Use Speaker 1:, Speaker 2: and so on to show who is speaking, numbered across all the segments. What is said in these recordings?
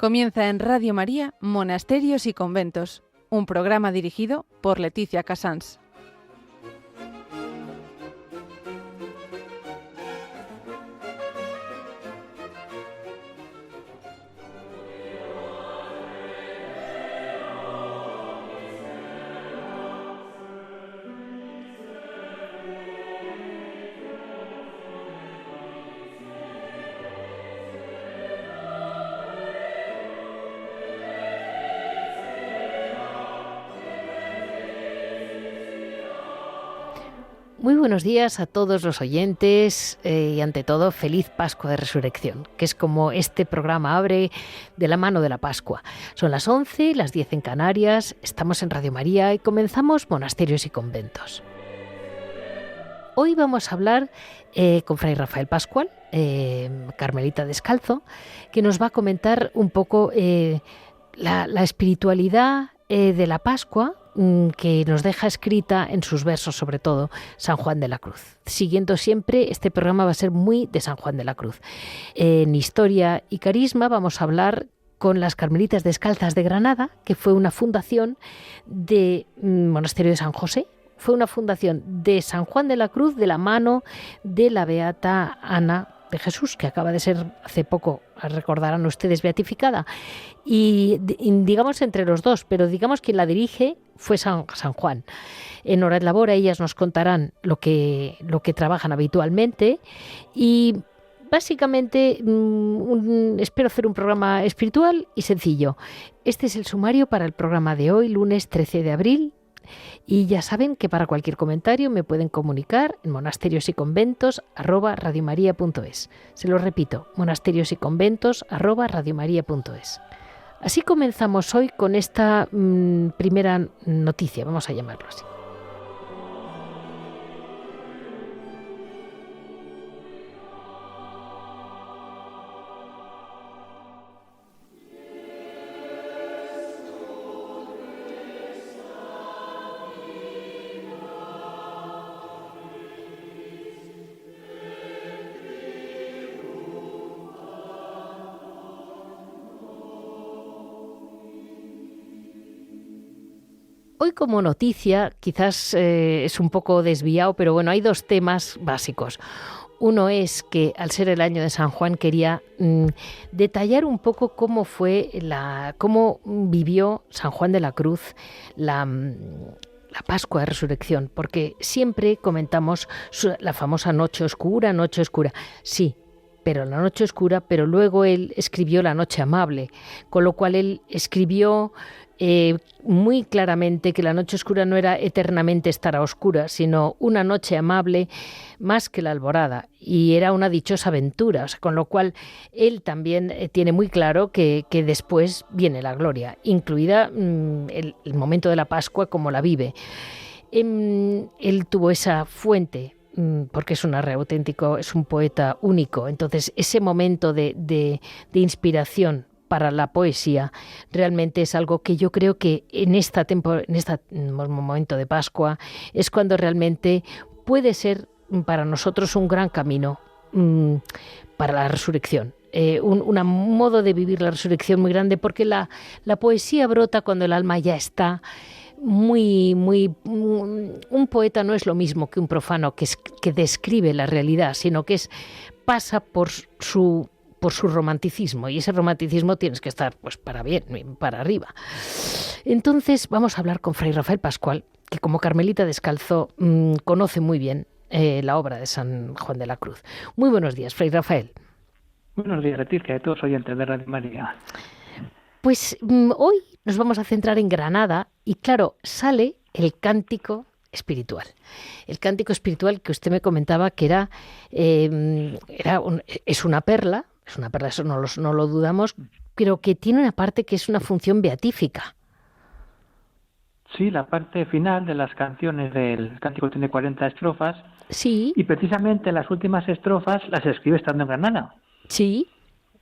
Speaker 1: Comienza en Radio María, Monasterios y Conventos, un programa dirigido por Leticia Casans.
Speaker 2: Muy buenos días a todos los oyentes y ante todo feliz Pascua de Resurrección, que es como este programa abre de la mano de la Pascua. Son las 11, las 10 en Canarias, estamos en Radio María y comenzamos Monasterios y Conventos. Hoy vamos a hablar con Fray Rafael Pascual, carmelita descalzo, que nos va a comentar un poco la espiritualidad de la Pascua, que nos deja escrita en sus versos, sobre todo, San Juan de la Cruz. Siguiendo siempre, este programa va a ser muy de San Juan de la Cruz. En Historia y Carisma vamos a hablar con las Carmelitas Descalzas de Granada, que fue una fundación de Monasterio de San José. Fue una fundación de San Juan de la Cruz de la mano de la beata Ana de Jesús, que acaba de ser hace poco, recordarán ustedes, beatificada. Y digamos entre los dos, pero digamos quien la dirige fue San Juan. En Hora de Labor ellas nos contarán lo que trabajan habitualmente y básicamente espero hacer un programa espiritual y sencillo. Este es el sumario para el programa de hoy, lunes 13 de abril. Y ya saben que para cualquier comentario me pueden comunicar en monasteriosyconventos@radiomaria.es. Se lo repito, monasteriosyconventos@radiomaria.es. Así comenzamos hoy con esta primera noticia, vamos a llamarlo así. Hoy como noticia, quizás es un poco desviado, pero bueno, hay dos temas básicos. Uno es que al ser el año de San Juan quería detallar un poco cómo vivió San Juan de la Cruz la Pascua de Resurrección, porque siempre comentamos la famosa noche oscura. Sí, pero la noche oscura, pero luego él escribió la noche amable, con lo cual él escribió muy claramente que la noche oscura no era eternamente estar a oscuras, sino una noche amable más que la alborada, y era una dichosa aventura, o sea, con lo cual él también tiene muy claro que después viene la gloria, incluida el momento de la Pascua como la vive. Él tuvo esa fuente, porque es un arre auténtico, es un poeta único, entonces ese momento de inspiración para la poesía realmente es algo que yo creo que en este momento de Pascua es cuando realmente puede ser para nosotros un gran camino para la resurrección. Un modo de vivir la resurrección muy grande, porque la poesía brota cuando el alma ya está un poeta no es lo mismo que un profano que describe la realidad, sino que pasa por su romanticismo, y ese romanticismo tienes que estar pues para bien, para arriba. Entonces vamos a hablar con Fray Rafael Pascual, que como carmelita descalzo conoce muy bien la obra de San Juan de la Cruz. Muy buenos días, Fray Rafael.
Speaker 3: Buenos días, Leticia, a todos oyentes de Radio María.
Speaker 2: Pues hoy nos vamos a centrar en Granada y claro, sale el cántico espiritual. El cántico espiritual que usted me comentaba que es una perla, eso no lo dudamos, pero que tiene una parte que es una función beatífica.
Speaker 3: Sí, la parte final de las canciones del cántico tiene 40 estrofas.
Speaker 2: Sí.
Speaker 3: Y precisamente las últimas estrofas las escribe estando en Granada.
Speaker 2: Sí.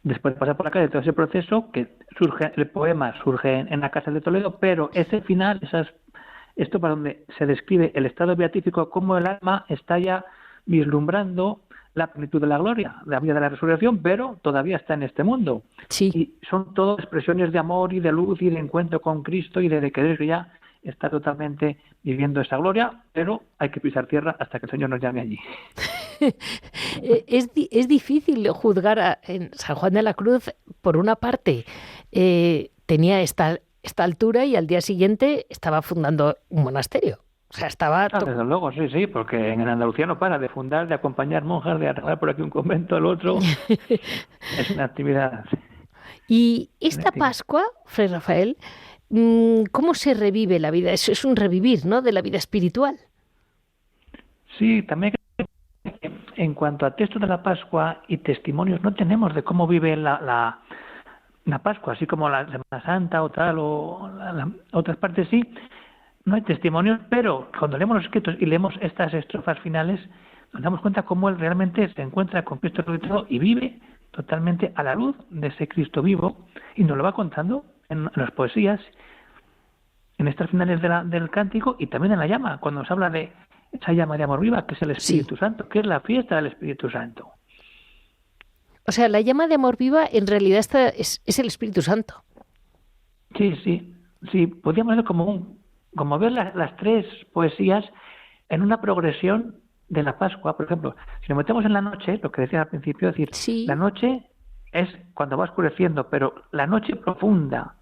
Speaker 3: Después pasa por acá de todo ese proceso el poema surge en la casa de Toledo, pero ese final, esto para donde se describe el estado beatífico, cómo el alma está ya vislumbrando la plenitud de la gloria, la vida de la resurrección, pero todavía está en este mundo.
Speaker 2: Sí.
Speaker 3: Y son todas expresiones de amor y de luz y de encuentro con Cristo y de querer que ya está totalmente viviendo esa gloria, pero hay que pisar tierra hasta que el Señor nos llame allí.
Speaker 2: Es difícil juzgar en San Juan de la Cruz. Por una parte, tenía esta altura y al día siguiente estaba fundando un monasterio. O sea, estaba...
Speaker 3: Desde luego, sí, porque en Andalucía no para de fundar, de acompañar monjas, de arreglar por aquí un convento, el otro. Es una actividad.
Speaker 2: Y esta Pascua, Fray Rafael, ¿cómo se revive la vida? Eso es un revivir, ¿no?, de la vida espiritual.
Speaker 3: Sí, también en cuanto a textos de la Pascua y testimonios, no tenemos de cómo vive la Pascua, así como la Semana Santa o tal, o otras partes sí. No hay testimonios, pero cuando leemos los escritos y leemos estas estrofas finales, nos damos cuenta cómo él realmente se encuentra con Cristo resucitado y vive totalmente a la luz de ese Cristo vivo, y nos lo va contando en las poesías, en estas finales del cántico, y también en la llama, cuando nos habla de esa llama de amor viva, que es el Espíritu Santo, que es la fiesta del Espíritu Santo.
Speaker 2: O sea, la llama de amor viva en realidad es el Espíritu Santo.
Speaker 3: Sí, podríamos ver como ver las tres poesías en una progresión de la Pascua. Por ejemplo, si nos metemos en la noche, lo que decía al principio, es decir, la noche es cuando va oscureciendo, pero la noche profunda,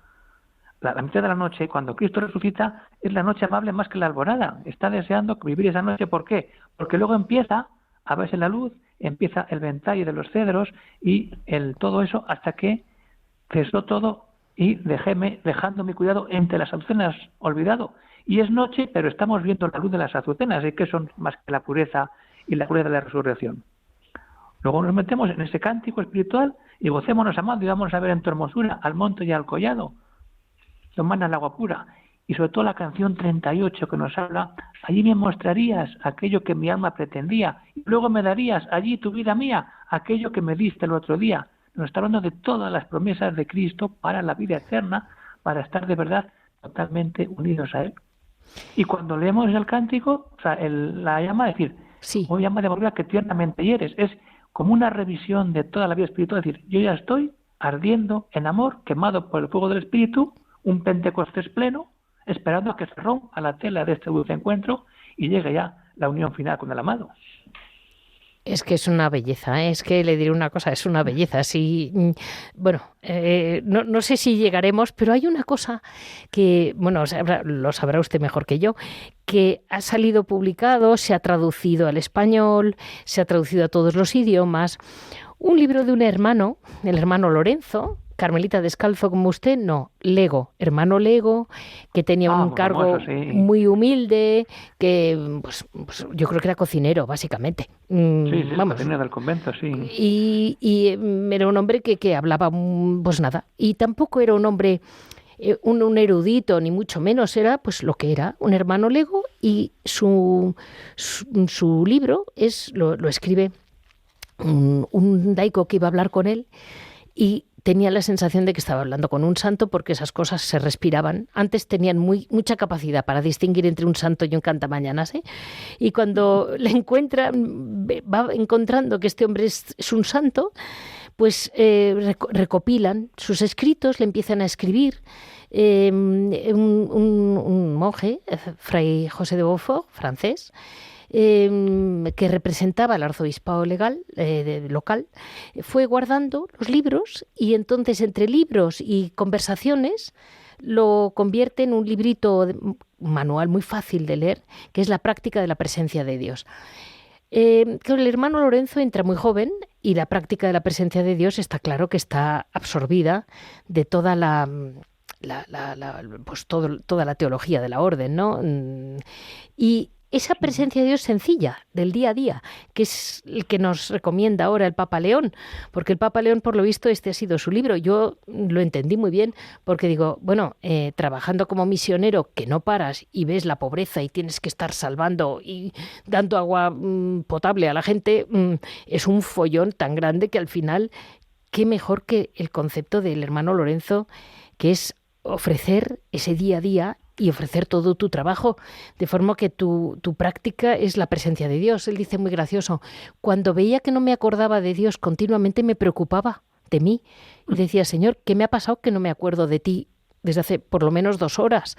Speaker 3: la mitad de la noche, cuando Cristo resucita, es la noche amable más que la alborada. Está deseando vivir esa noche. ¿Por qué? Porque luego empieza a verse la luz, empieza el ventalle de los cedros y todo eso hasta que cesó todo y dejando mi cuidado entre las azucenas olvidado. Y es noche, pero estamos viendo la luz de las azucenas, y que son más que la pureza y la gloria de la resurrección. Luego nos metemos en ese cántico espiritual y gocémonos amando y vamos a ver en tu hermosura al monte y al collado, lo mana el agua pura. Y sobre todo la canción 38 que nos habla, allí me mostrarías aquello que mi alma pretendía, y luego me darías allí tu vida mía, aquello que me diste el otro día. Nos está hablando de todas las promesas de Cristo para la vida eterna, para estar de verdad totalmente unidos a Él. Y cuando leemos el cántico, o sea, la llama, es decir, oh llama de amor viva que tiernamente hieres, es como una revisión de toda la vida espiritual, es decir, yo ya estoy ardiendo en amor, quemado por el fuego del Espíritu, un Pentecostés pleno, esperando a que se rompa la tela de este dulce encuentro y llegue ya la unión final con el amado.
Speaker 2: Es que es una belleza, ¿eh? Es que le diré una cosa, es una belleza. Sí, bueno, no sé si llegaremos, pero hay una cosa que, bueno, lo sabrá usted mejor que yo, que ha salido publicado, se ha traducido al español, se ha traducido a todos los idiomas. Un libro de un hermano, el hermano Lorenzo, carmelita descalzo como usted, hermano Lego, que tenía un cargo muy humilde, que pues yo creo que era cocinero, básicamente.
Speaker 3: Vamos. Cocinero del convento, sí.
Speaker 2: Y era un hombre que hablaba, pues nada, y tampoco era un hombre, un erudito, ni mucho menos, era pues lo que era, un hermano Lego, y su libro lo escribe un laico que iba a hablar con él, y tenía la sensación de que estaba hablando con un santo, porque esas cosas se respiraban. Antes tenían mucha capacidad para distinguir entre un santo y un cantamañanas, ¿eh? Y cuando le va encontrando que este hombre es un santo, pues recopilan sus escritos, le empiezan a escribir. Un monje, Fray José de Beaufort, francés, que representaba al arzobispado local, fue guardando los libros, y entonces entre libros y conversaciones lo convierte en un librito, un manual muy fácil de leer, que es la práctica de la presencia de Dios. El hermano Lorenzo entra muy joven, y la práctica de la presencia de Dios está claro que está absorbida de toda toda la teología de la orden, ¿no? Y esa presencia de Dios sencilla, del día a día, que es el que nos recomienda ahora el Papa León, porque el Papa León, por lo visto, este ha sido su libro. Yo lo entendí muy bien, porque digo, bueno, trabajando como misionero, que no paras y ves la pobreza y tienes que estar salvando y dando agua potable a la gente, es un follón tan grande que al final, qué mejor que el concepto del hermano Lorenzo, que es ofrecer ese día a día y ofrecer todo tu trabajo, de forma que tu práctica es la presencia de Dios. Él dice muy gracioso, cuando veía que no me acordaba de Dios continuamente me preocupaba de mí y decía, Señor, ¿qué me ha pasado que no me acuerdo de ti desde hace por lo menos 2 horas?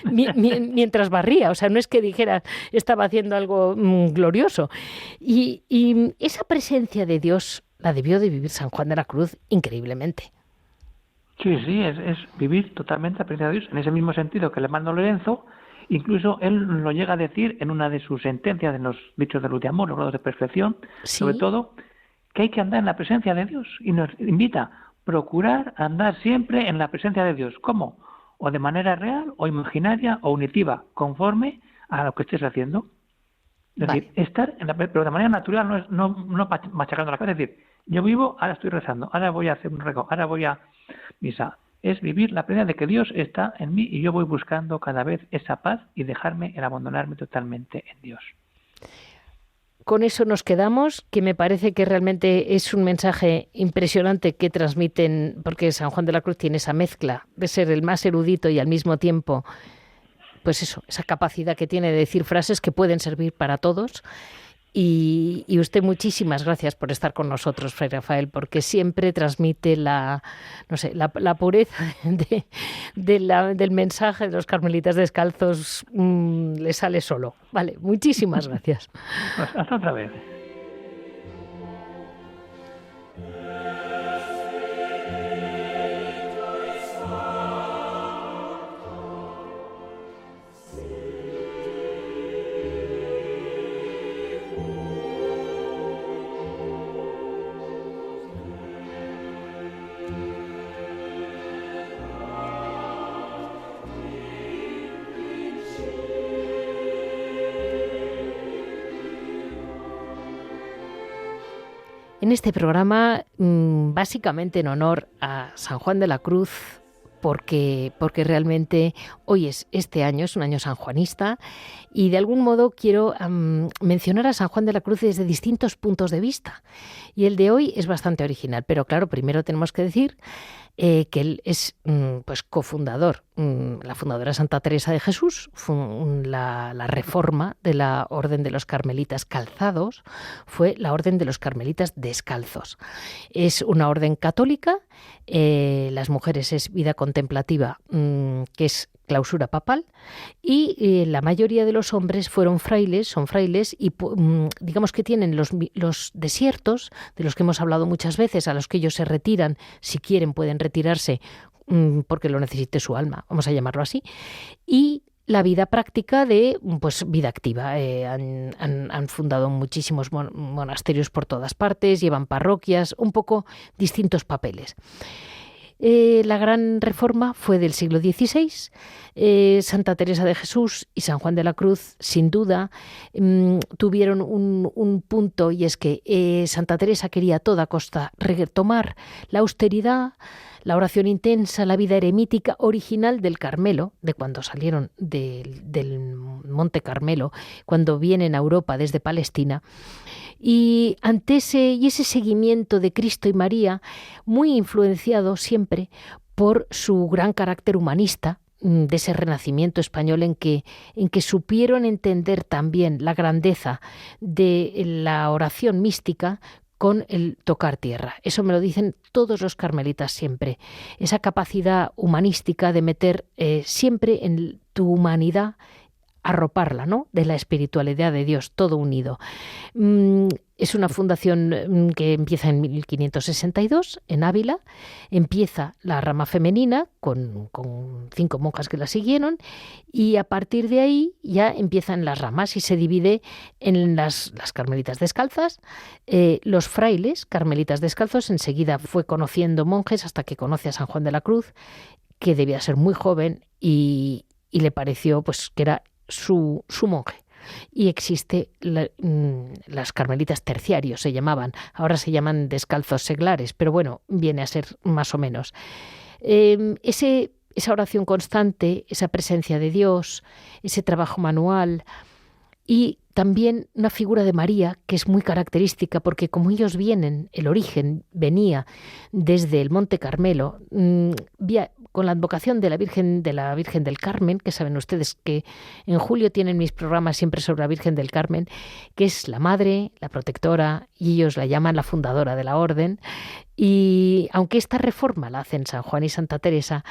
Speaker 2: Mientras barría, o sea, no es que dijera estaba haciendo algo glorioso. Y esa presencia de Dios la debió de vivir San Juan de la Cruz increíblemente.
Speaker 3: Sí, es vivir totalmente la presencia de Dios, en ese mismo sentido que el hermano Lorenzo, incluso él lo llega a decir en una de sus sentencias, en los dichos de luz de amor, los grados de perfección, ¿sí? Sobre todo, que hay que andar en la presencia de Dios, y nos invita a procurar andar siempre en la presencia de Dios. ¿Cómo? O de manera real, o imaginaria, o unitiva, conforme a lo que estés haciendo. Es decir, estar pero de manera natural, no machacando la cabeza. Es decir, yo vivo, ahora estoy rezando, ahora voy a hacer un rezo, ahora voy a misa. Es vivir la presencia de que Dios está en mí y yo voy buscando cada vez esa paz y dejarme el abandonarme totalmente en Dios.
Speaker 2: Con eso nos quedamos, que me parece que realmente es un mensaje impresionante que transmiten, porque San Juan de la Cruz tiene esa mezcla de ser el más erudito y al mismo tiempo, pues eso, esa capacidad que tiene de decir frases que pueden servir para todos. Y usted, muchísimas gracias por estar con nosotros, Fray Rafael, porque siempre transmite la pureza del mensaje de los carmelitas descalzos, le sale solo. Vale, muchísimas gracias.
Speaker 3: Pues hasta otra vez.
Speaker 2: En este programa, básicamente en honor a San Juan de la Cruz, porque realmente hoy este año es un año sanjuanista y de algún modo quiero mencionar a San Juan de la Cruz desde distintos puntos de vista. Y el de hoy es bastante original, pero claro, primero tenemos que decir que él es pues cofundador, la fundadora Santa Teresa de Jesús, la reforma de la Orden de los Carmelitas Calzados fue la Orden de los Carmelitas Descalzos. Es una orden católica, las mujeres es vida contemplativa, que es clausura papal, y la mayoría de los hombres son frailes y digamos que tienen los desiertos, de los que hemos hablado muchas veces, a los que ellos se retiran, si quieren pueden retirarse porque lo necesite su alma, vamos a llamarlo así, y la vida práctica de vida activa. Han fundado muchísimos monasterios por todas partes, llevan parroquias, un poco distintos papeles. La gran reforma fue del siglo XVI. Santa Teresa de Jesús y San Juan de la Cruz, sin duda, tuvieron un punto, y es que Santa Teresa quería a toda costa retomar la austeridad, la oración intensa, la vida eremítica original del Carmelo, de cuando salieron del Monte Carmelo, cuando vienen a Europa desde Palestina. Y ante ese seguimiento de Cristo y María, muy influenciado siempre por su gran carácter humanista, de ese renacimiento español en que supieron entender también la grandeza de la oración mística con el tocar tierra. Eso me lo dicen todos los carmelitas siempre. Esa capacidad humanística de meter siempre en tu humanidad, arroparla, ¿no?, de la espiritualidad de Dios, todo unido. Es una fundación que empieza en 1562 en Ávila. Empieza la rama femenina con 5 monjas que la siguieron, y a partir de ahí ya empiezan las ramas y se divide en las carmelitas descalzas, los frailes carmelitas descalzos. Enseguida fue conociendo monjes hasta que conoce a San Juan de la Cruz, que debía ser muy joven y le pareció pues que era su monje. Y existe las carmelitas terciarios, se llamaban, ahora se llaman descalzos seglares, pero bueno, viene a ser más o menos. Esa oración constante, esa presencia de Dios, ese trabajo manual, y también una figura de María que es muy característica, porque como ellos vienen, el origen venía desde el Monte Carmelo, con la advocación de la Virgen del Carmen, que saben ustedes que en julio tienen mis programas siempre sobre la Virgen del Carmen, que es la madre, la protectora, y ellos la llaman la fundadora de la orden. Y aunque esta reforma la hacen San Juan y Santa Teresa,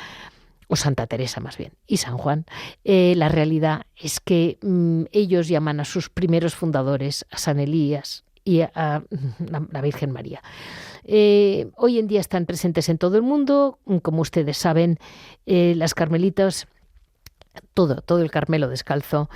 Speaker 2: o Santa Teresa más bien, y San Juan, la realidad es que ellos llaman a sus primeros fundadores, a San Elías y a la Virgen María. Hoy en día están presentes en todo el mundo. Como ustedes saben, las carmelitas, todo el Carmelo descalzo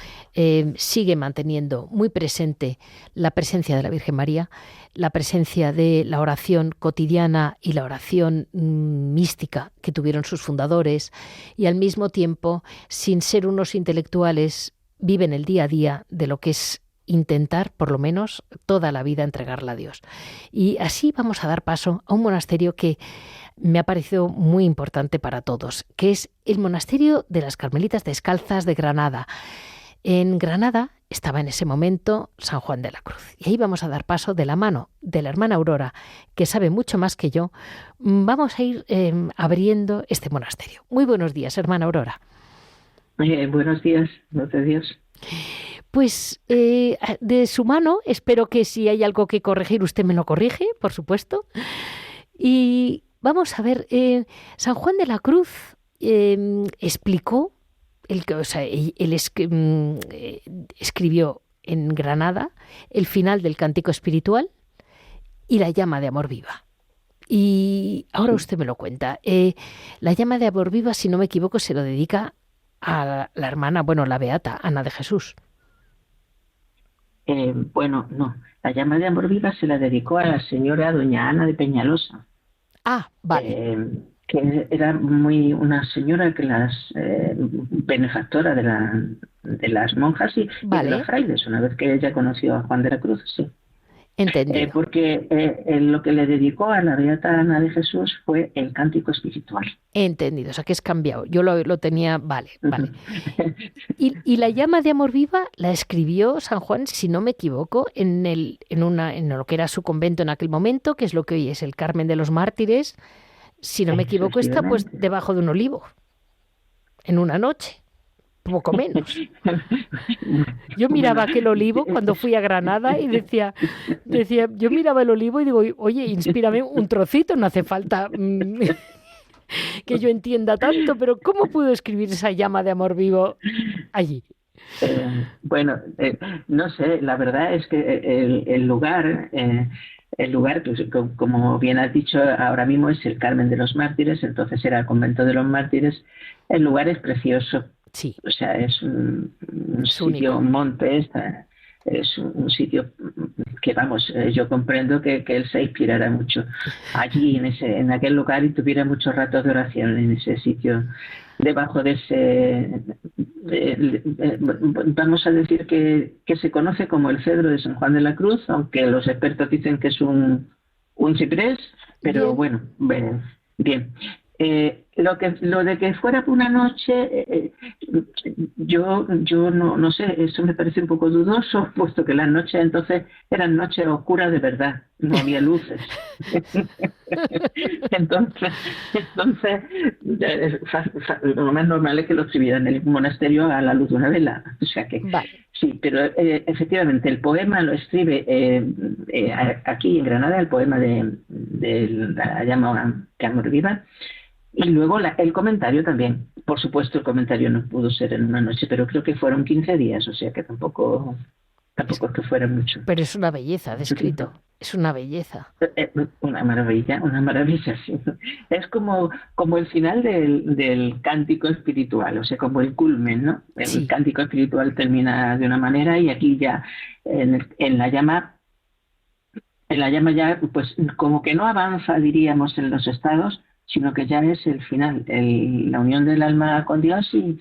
Speaker 2: sigue manteniendo muy presente la presencia de la Virgen María, la presencia de la oración cotidiana y la oración mística que tuvieron sus fundadores, y al mismo tiempo, sin ser unos intelectuales, viven el día a día de lo que es intentar, por lo menos, toda la vida entregarla a Dios. Y así vamos a dar paso a un monasterio que me ha parecido muy importante para todos, que es el monasterio de las Carmelitas Descalzas de Granada. En Granada estaba en ese momento San Juan de la Cruz. Y ahí vamos a dar paso de la mano de la hermana Aurora, que sabe mucho más que yo. Vamos a ir abriendo este monasterio. Muy buenos días, hermana Aurora.
Speaker 4: Buenos días, gracias a Dios.
Speaker 2: Pues de su mano, espero que si hay algo que corregir, usted me lo corrige, por supuesto. Y vamos a ver, San Juan de la Cruz explicó, él escribió en Granada el final del Cántico Espiritual y la llama de amor viva. Y ahora usted me lo cuenta. La llama de amor viva, si no me equivoco, se lo dedica a la hermana, la beata Ana de Jesús.
Speaker 4: No, la llama de amor viva se la dedicó a la señora doña Ana de Peñalosa.
Speaker 2: Ah, vale.
Speaker 4: Que era una señora que benefactora de las monjas y de los frailes, una vez que ella conoció a Juan de la Cruz, sí.
Speaker 2: Entendido.
Speaker 4: Porque lo que le dedicó a la beata Ana de Jesús fue el Cántico Espiritual.
Speaker 2: Entendido, o sea que es cambiado. Yo lo tenía, vale. Y la llama de amor viva la escribió San Juan, si no me equivoco, en lo que era su convento en aquel momento, que es lo que hoy es el Carmen de los Mártires. Si no me equivoco, está pues debajo de un olivo, en una noche. Poco menos. Yo miraba aquel olivo cuando fui a Granada y decía, yo miraba el olivo y digo, oye, inspírame un trocito, no hace falta que yo entienda tanto, pero ¿cómo pudo escribir esa llama de amor vivo allí?
Speaker 4: No sé, la verdad es que el lugar, pues, como bien has dicho, ahora mismo es el Carmen de los Mártires, entonces era el convento de los Mártires. El lugar es precioso.
Speaker 2: Sí.
Speaker 4: O sea, es un sitio, un monte, es un sitio que, yo comprendo que él se inspirara mucho allí, en aquel lugar, y tuviera muchos ratos de oración en ese sitio, debajo de ese, vamos a decir que se conoce como el Cedro de San Juan de la Cruz, aunque los expertos dicen que es un ciprés, pero bien. Lo de que fuera por una noche, yo no sé, eso me parece un poco dudoso, puesto que las noches entonces eran noches oscuras de verdad, no había luces. entonces lo más normal es que lo escribieran en el monasterio a la luz de una vela. O sea que sí, pero efectivamente el poema lo escribe aquí en Granada, el poema de la llama de amor viva. Y luego el comentario también. Por supuesto, el comentario no pudo ser en una noche, pero creo que fueron 15 días, o sea que tampoco es que fuera mucho.
Speaker 2: Pero es una belleza de escrito, es una belleza.
Speaker 4: Una maravilla, sí. Es como el final del Cántico Espiritual, o sea, como el culmen, ¿no? El Cántico Espiritual termina de una manera y aquí ya en la llama ya, pues como que no avanza, diríamos, en los estados, sino que ya es el final, la unión del alma con Dios y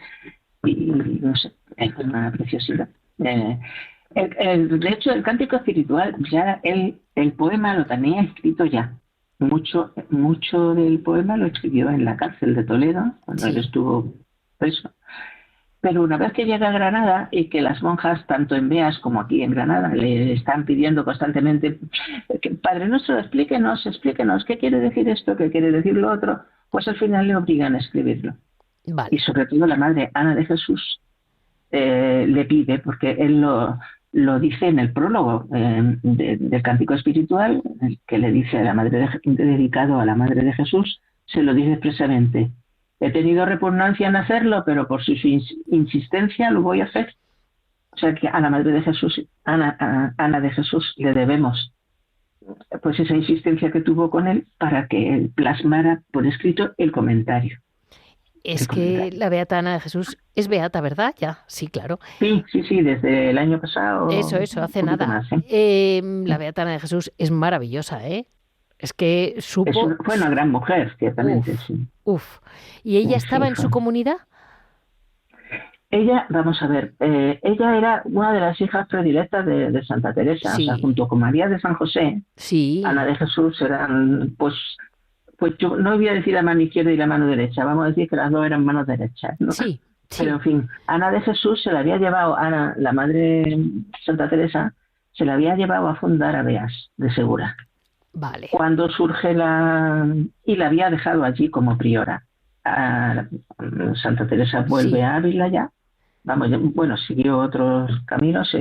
Speaker 4: no sé, es una preciosidad. De hecho, el Cántico Espiritual, ya el poema lo tenía escrito ya. Mucho del poema lo escribió en la cárcel de Toledo, cuando él estuvo preso. Pero una vez que llega a Granada y que las monjas, tanto en Beas como aquí en Granada, le están pidiendo constantemente que Padre Nuestro, explíquenos, ¿qué quiere decir esto? ¿Qué quiere decir lo otro? pues al final le obligan a escribirlo.
Speaker 2: Vale.
Speaker 4: Y sobre todo la madre Ana de Jesús le pide, porque él lo dice en el prólogo del Cántico Espiritual, que le dice a la madre dedicado a la Madre de Jesús, se lo dice expresamente: he tenido repugnancia en hacerlo, pero por su insistencia lo voy a hacer. O sea que a la Madre de Jesús, Ana de Jesús, le debemos pues esa insistencia que tuvo con él para que él plasmara por escrito el comentario.
Speaker 2: Es que la Beata Ana de Jesús es beata, ¿verdad? Ya, sí, claro.
Speaker 4: Sí, desde el año pasado.
Speaker 2: Eso, hace nada.
Speaker 4: Más,
Speaker 2: la Beata Ana de Jesús es maravillosa, ¿eh? Es que supo...
Speaker 4: Fue una gran mujer, ciertamente, sí.
Speaker 2: ¿Y ella estaba en su comunidad?
Speaker 4: Ella, vamos a ver, ella era una de las hijas predilectas de Santa Teresa,
Speaker 2: sí.
Speaker 4: O sea, junto con María de San José,
Speaker 2: sí.
Speaker 4: Ana de Jesús eran, pues yo no voy a decir la mano izquierda y la mano derecha, vamos a decir que las dos eran manos derechas, ¿no?
Speaker 2: Sí.
Speaker 4: Pero en fin, Ana de Jesús se la había llevado, Ana, la madre Santa Teresa, se la había llevado a fundar a Beas de Segura.
Speaker 2: Vale.
Speaker 4: Cuando surge y la había dejado allí como priora. Santa Teresa vuelve a Ávila ya. Siguió otros caminos.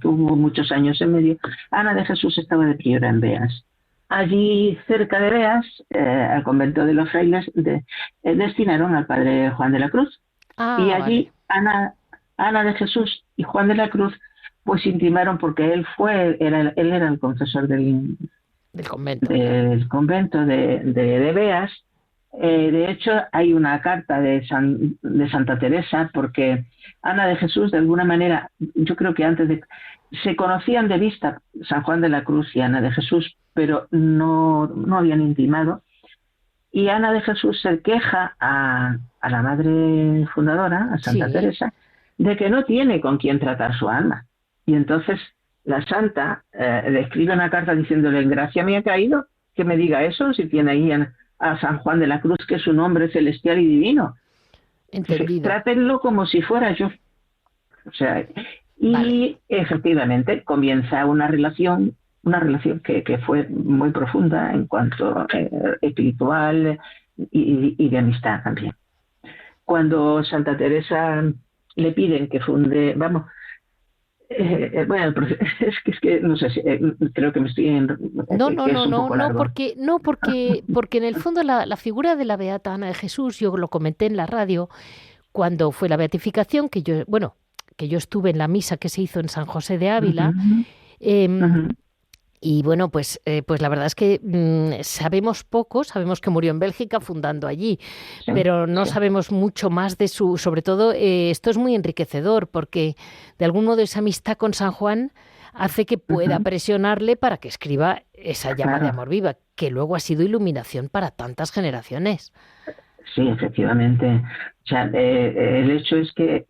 Speaker 4: Tuvo muchos años en medio. Ana de Jesús estaba de priora en Beas. Allí, cerca de Beas, al convento de los frailes, destinaron al padre Juan de la Cruz. Y allí Ana de Jesús y Juan de la Cruz pues intimaron, porque él era el confesor del convento de Beas. De hecho, hay una carta de Santa Teresa, porque Ana de Jesús, de alguna manera, yo creo que se conocían de vista San Juan de la Cruz y Ana de Jesús, pero no habían intimado. Y Ana de Jesús se queja a la madre fundadora, a Santa Teresa, de que no tiene con quién tratar su alma. Y entonces la santa le escribe una carta diciéndole: en gracia me ha caído que me diga eso, si tiene ahí a San Juan de la Cruz, que es un hombre celestial y divino.
Speaker 2: Entendido.
Speaker 4: Trátenlo como si fuera yo. O sea, y efectivamente comienza una relación que fue muy profunda en cuanto espiritual y de amistad también. Cuando Santa Teresa le piden que funde, es que no sé si creo que me estoy
Speaker 2: porque en el fondo la figura de la Beata Ana de Jesús, yo lo comenté en la radio cuando fue la beatificación, que yo estuve en la misa que se hizo en San José de Ávila. Y bueno, pues la verdad es que sabemos poco, sabemos que murió en Bélgica fundando allí, pero no sabemos mucho más de sobre todo esto es muy enriquecedor, porque de algún modo esa amistad con San Juan hace que pueda presionarle para que escriba esa llama de amor viva, que luego ha sido iluminación para tantas generaciones.
Speaker 4: Sí, efectivamente. O sea, el hecho es que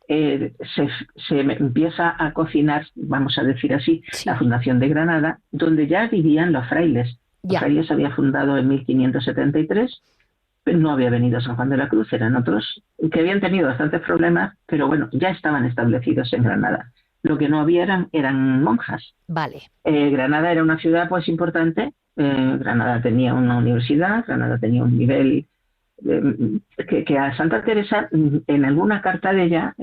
Speaker 4: se empieza a cocinar, vamos a decir así, la fundación de Granada, donde ya vivían los frailes. Los frailes había fundado en 1573, pero no había venido San Juan de la Cruz, eran otros que habían tenido bastantes problemas, pero bueno, ya estaban establecidos en Granada. Lo que no había eran monjas.
Speaker 2: Vale.
Speaker 4: Granada era una ciudad pues importante, Granada tenía una universidad, Granada tenía un nivel que a Santa Teresa en alguna carta de ella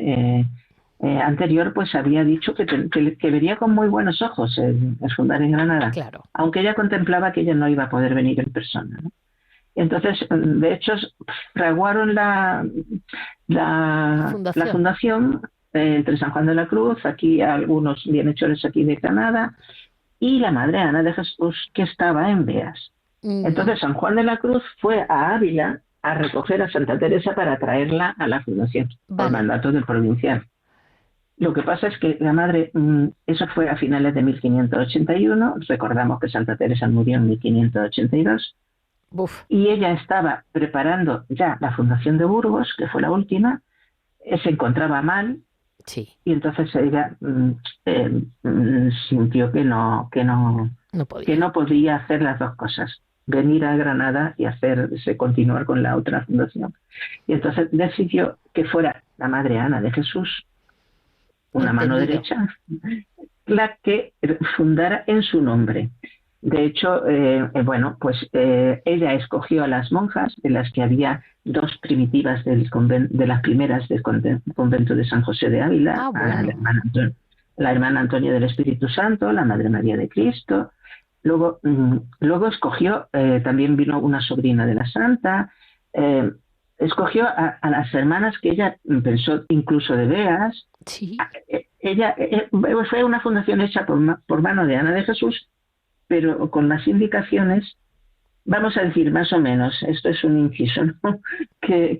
Speaker 4: anterior pues había dicho que vería con muy buenos ojos el fundar en Granada, aunque ella contemplaba que ella no iba a poder venir en persona, ¿no? Entonces, de hecho, fraguaron la fundación entre San Juan de la Cruz, aquí algunos bienhechores aquí de Granada, y la madre Ana de Jesús, que estaba en Beas. Entonces San Juan de la Cruz fue a Ávila a recoger a Santa Teresa para traerla a la fundación, por mandato del provincial. Lo que pasa es que la madre, eso fue a finales de 1581, recordamos que Santa Teresa murió en 1582, y ella estaba preparando ya la fundación de Burgos, que fue la última, se encontraba mal, y entonces ella sintió que no podía hacer las dos cosas, venir a Granada y continuar con la otra fundación. Y entonces decidió que fuera la madre Ana de Jesús, una mano derecha, la que fundara en su nombre. De hecho, bueno, pues ella escogió a las monjas, de las que había dos primitivas de las primeras del convento de San José de Ávila,
Speaker 2: bueno.
Speaker 4: la hermana Antonia del Espíritu Santo, la Madre María de Cristo. Luego escogió, también vino una sobrina de la Santa, escogió a las hermanas que ella pensó incluso de Beas.
Speaker 2: Sí.
Speaker 4: Ella fue una fundación hecha por mano de Ana de Jesús, pero con las indicaciones, vamos a decir más o menos, esto es un inciso, ¿no? que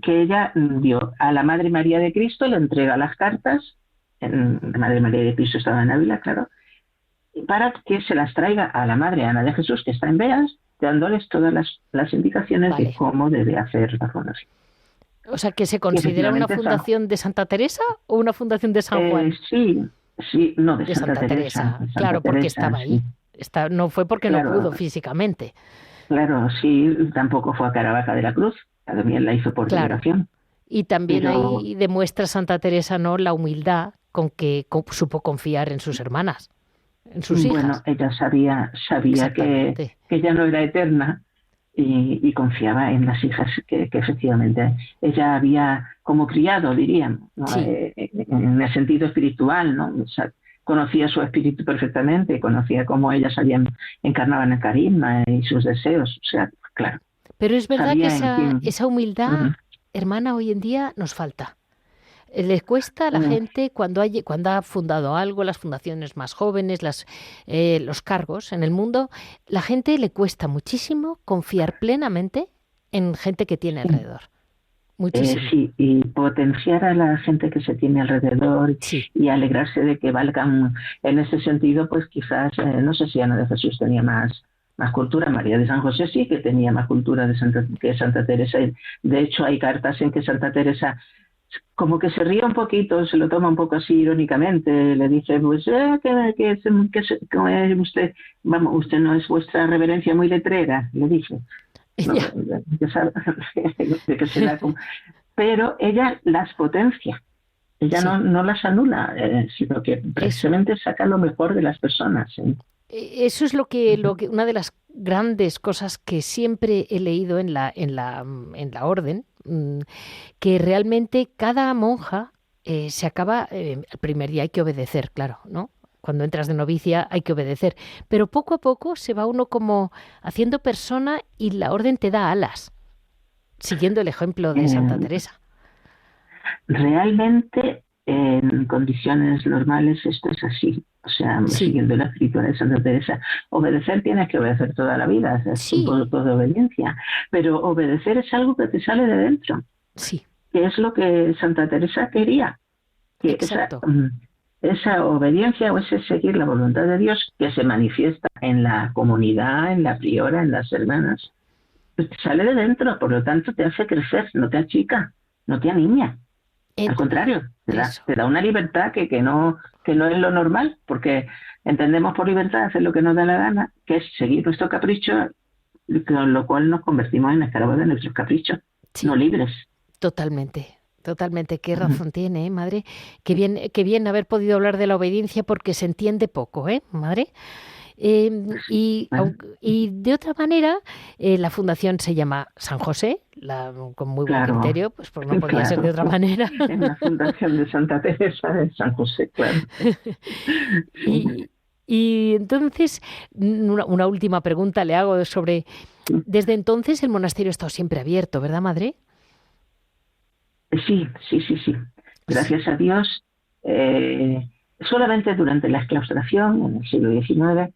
Speaker 4: ella dio a la Madre María de Cristo, le entrega las cartas, la Madre María de Cristo estaba en Ávila, claro, para que se las traiga a la Madre Ana de Jesús, que está en Beas, dándoles todas las indicaciones de cómo debe hacer la fundación.
Speaker 2: O sea, ¿que se considera una fundación de Santa Teresa o una fundación de San Juan?
Speaker 4: Sí, no, de Santa Teresa.
Speaker 2: Claro, porque estaba ahí. No fue porque no pudo físicamente.
Speaker 4: Claro, sí, tampoco fue a Caravaca de la Cruz, también la hizo por liberación.
Speaker 2: Y también ahí demuestra Santa Teresa, ¿no?, la humildad con que supo confiar en sus hermanas, en sus hijas.
Speaker 4: Bueno, ella sabía que ella no era eterna y confiaba en las hijas que efectivamente ella había como criado, diríamos, ¿no? En el sentido espiritual, ¿no? O sea, conocía su espíritu perfectamente, conocía cómo ellas encarnaban el carisma y sus deseos, o sea, claro.
Speaker 2: Pero es verdad que esa humildad, hermana, hoy en día nos falta. Les cuesta a la gente cuando ha fundado algo, las fundaciones más jóvenes, los cargos en el mundo, la gente le cuesta muchísimo confiar plenamente en gente que tiene alrededor. Muchísimo.
Speaker 4: Sí, y potenciar a la gente que se tiene alrededor y alegrarse de que valgan en ese sentido, pues quizás, no sé si Ana de Jesús tenía más cultura, María de San José sí que tenía más cultura que Santa Teresa. De hecho, hay cartas en que Santa Teresa como que se ríe un poquito, se lo toma un poco así irónicamente, le dice, pues, que usted, vamos, usted no es vuestra reverencia muy letrera, le dice. No, pero ella las potencia, ella no las anula, sino que precisamente saca lo mejor de las personas.
Speaker 2: Eso es lo que una de las grandes cosas que siempre he leído en la orden, que realmente cada monja se acaba, el primer día hay que obedecer, claro, ¿no? Cuando entras de novicia hay que obedecer, pero poco a poco se va uno como haciendo persona y la orden te da alas, siguiendo el ejemplo de Santa Teresa.
Speaker 4: Realmente, en condiciones normales esto es así, o sea, siguiendo la escritura de Santa Teresa. Obedecer tienes que obedecer toda la vida, es un poco de obediencia, pero obedecer es algo que te sale de dentro, que es lo que Santa Teresa quería, que esa obediencia o ese seguir la voluntad de Dios que se manifiesta en la comunidad, en la priora, en las hermanas, pues te sale de dentro, por lo tanto te hace crecer, no te achica, no te aniña. Al contrario, te da una libertad que no es lo normal, porque entendemos por libertad hacer lo que nos da la gana, que es seguir nuestro capricho, con lo cual nos convertimos en esclavos de nuestros caprichos, no libres.
Speaker 2: Totalmente. Qué razón tiene, madre. Qué bien haber podido hablar de la obediencia porque se entiende poco, madre. Y de otra manera, la fundación se llama San José, con muy buen criterio, pues porque no podía ser de otra manera.
Speaker 4: En la fundación de Santa Teresa de San José, claro.
Speaker 2: Y entonces, una última pregunta le hago sobre, desde entonces el monasterio ha estado siempre abierto, ¿verdad, madre?
Speaker 4: Sí. Gracias a Dios, solamente durante la exclaustración, en el siglo XIX,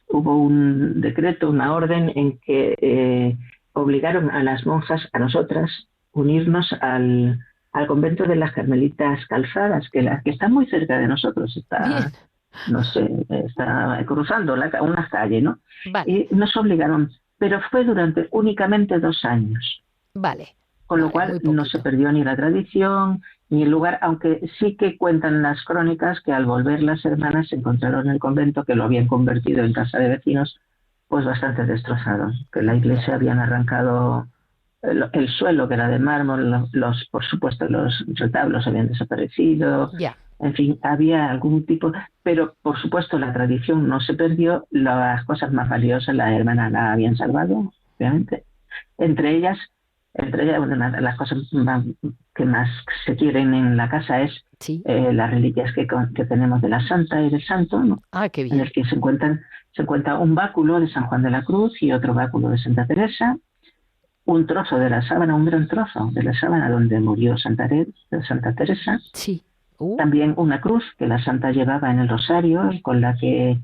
Speaker 4: hubo un decreto, una orden en que obligaron a las monjas, a nosotras, unirnos al convento de las Carmelitas Calzadas, que está muy cerca de nosotros, está cruzando una calle, ¿no?
Speaker 2: Vale.
Speaker 4: Y nos obligaron, pero fue durante únicamente 2 años.
Speaker 2: Vale.
Speaker 4: Con lo cual no se perdió ni la tradición ni el lugar, aunque sí que cuentan las crónicas que al volver las hermanas se encontraron en el convento, que lo habían convertido en casa de vecinos, pues bastante destrozado, que la iglesia habían arrancado el suelo, que era de mármol, por supuesto los retablos habían desaparecido.
Speaker 2: Ya.
Speaker 4: En fin, había algún tipo, pero por supuesto la tradición no se perdió. Las cosas más valiosas las hermanas las habían salvado, obviamente. Entre ellas, una de las cosas que más se quieren en la casa es las reliquias que tenemos de la santa y del santo, ¿no?
Speaker 2: Qué bien.
Speaker 4: En el que se encuentra un báculo de San Juan de la Cruz y otro báculo de Santa Teresa, un trozo de la sábana, un gran trozo de la sábana donde murió Santa Teresa.
Speaker 2: Sí.
Speaker 4: También una cruz que la santa llevaba en el rosario, con la que